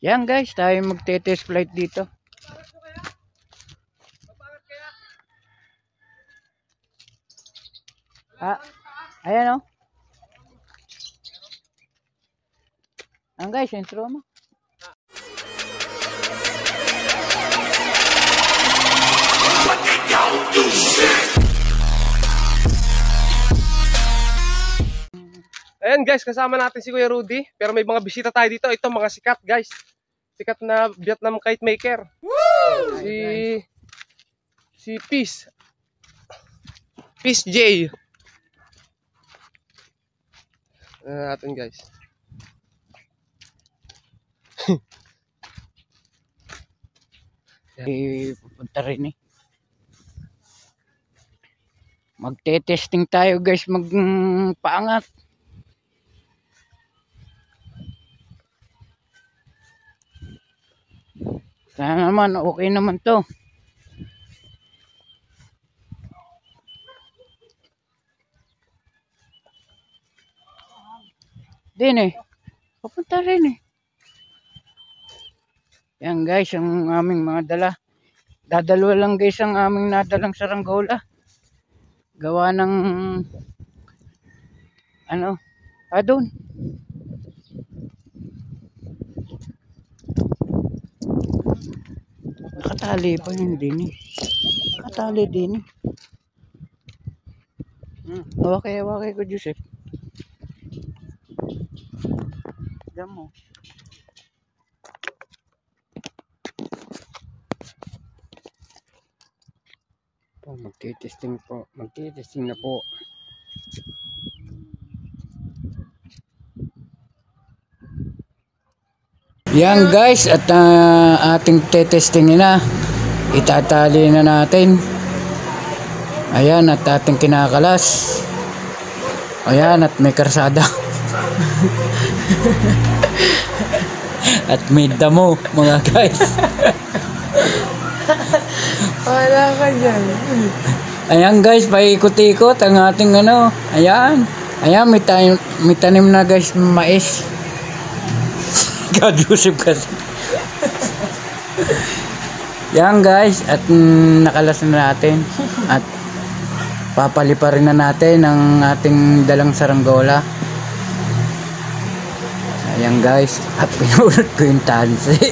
Yan guys, tayo magte-test flight dito. Ayan o. Ang guys, intro mo. Ayan guys, kasama natin si Kuya Rudy. Pero may mga bisita tayo dito. Ito mga sikat guys. Sikat na Vietnam kite maker. Woo! Si Peace. Peace J. Natin guys. Pupunta rin eh. Magte-testing tayo guys, magpaangat. Sana naman, okay naman to. Din eh. Papunta rin eh. Yan guys, ang aming mga dala. Dadalawa lang guys ang aming nadalang saranggola. Gawa ng doon. Nakatali pa yun din eh. Nakatali din eh. Wakay ko Joseph. Diyan mo. Magtitesting po. Magtitesting na po. Yan guys, at ating tetestingin na. Itatali na natin. Ayan, at ating kinakalas. Ayan, at may karsada. At may damo mga guys. Wala ka dyan. Ayan guys, paikot-ikot ang ating Ayan. Ayan, may tanim na guys, mais. God Joseph kasi. Yan guys, at nakalas na natin. At papaliparin na natin ang ating dalang saranggola. Ayan guys, at pinulot ko yung tansi.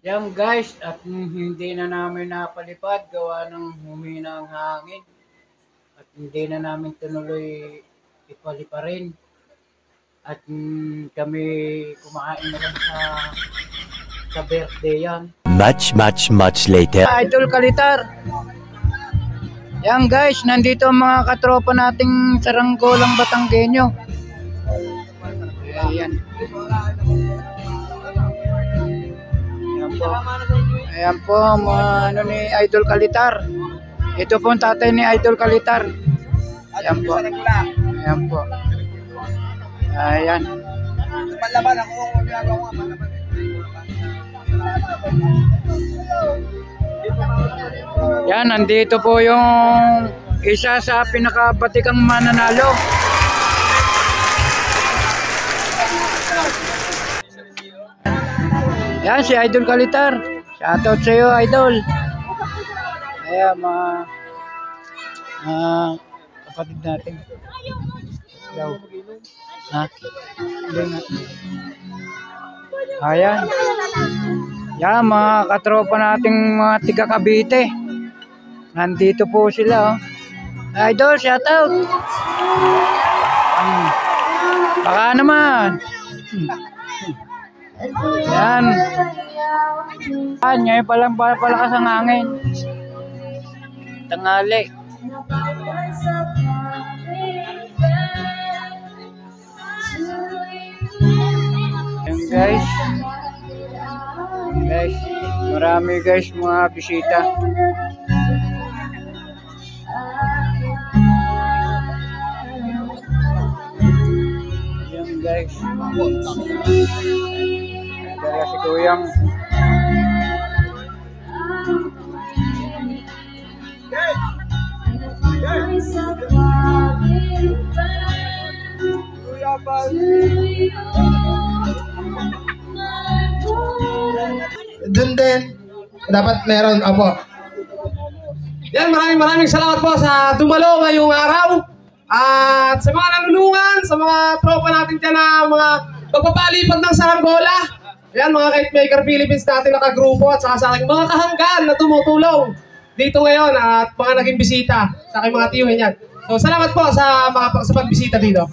Yan guys, at hindi na namin napalipad gawa ng humina ang hangin. At hindi na namin tunuloy ipaliparin. At kami kumain na lang sa birthday yan. Much later. Idol Kalitar. Yan guys, nandito ang mga katropa nating saranggolang Batanggenyo. Ayan. Ayan po mga ni Idol Kalitar. Ito po ang tatay ni Idol Kalitar. Ayan po. Ayan po. Ayan. Malaban ako kung ginagawa nga. Yan, nandito po yung isa sa pinakabatikang mananalo. Yan, si Idol Kalitar. Shoutout sa iyo, Idol. Ayan, mga kapatid natin. Hello. Ha? Hindi nga. Ayan. Yan, mga katropa nating mga tiga Cavite. Nandito po sila. Idol, shoutout. Baka naman. Yan. Ngayon palang palakas ang hangin. Tanghali. Yan guys. Marami guys mga bisita. Yan guys. Dala si Kuyang. dun din, dapat meron, opo. Yan, maraming salamat po sa dumalo ngayong araw. At sa mga nanulungan, sa mga tropa natin dyan na mga magpapalipad ng saranggola. Yan, mga Kite Maker Philippines natin nakagrupo at saka sa aking mga kahanggan na tumutulong dito ngayon at mga naging bisita sa aking mga tiyuhin yan. So, salamat po sa pagbisita dito.